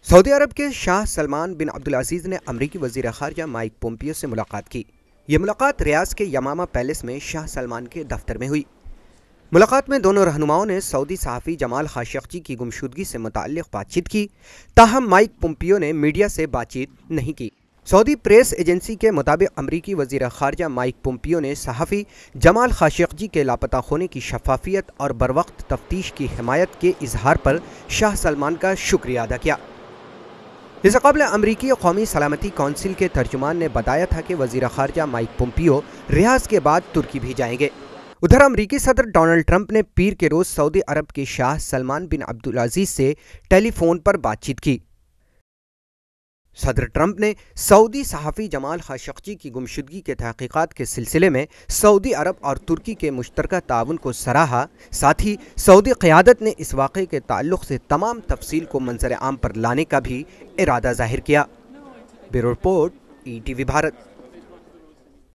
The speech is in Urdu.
سعودی عرب کے شاہ سلمان بن عبدالعزیز نے امریکی وزیر خارجہ مائک پومپیو سے ملاقات کی۔ یہ ملاقات ریاض کے یمامہ پیلس میں شاہ سلمان کے دفتر میں ہوئی۔ ملاقات میں دونوں رہنماؤں نے سعودی صحافی جمال خاشقجی کی گمشدگی سے متعلق بات چیت کی، تاہم مائک پومپیو نے میڈیا سے بات چیت نہیں کی۔ سعودی پریس ایجنسی کے مطابق امریکی وزیر خارجہ مائک پومپیو نے صحافی جمال خاشقجی کے لاپتہ ہونے کی شفافیت اور بروقت تفتیش کی حمایت کے اظہار پر شاہ سلمان کا شکریہ ادا کیا۔ اس سے قبل امریکی قومی سلامتی کونسل کے ترجمان نے بتایا تھا کہ وزیر خارجہ مائک پومپیو ریاض کے بعد ترکی بھی جائیں گے۔ ادھر امریکی صدر ڈونلڈ ٹرمپ نے پیر کے روز سعودی عرب کے شاہ سلمان بن عبدالعزیز سے ٹیلی فون پر بات چیت کی۔ صدر ٹرمپ نے سعودی صحافی جمال خاشقجی کی گمشدگی کے تحقیقات کے سلسلے میں سعودی عرب اور ترکی کے مشترکہ تعاون کو سراہا، ساتھ ہی سعودی قیادت نے اس واقعے کے تعلق سے تمام تفصیل کو منظر عام پر لانے کا بھی ارادہ ظاہر کیا۔ Bureau report, ETV Bharat.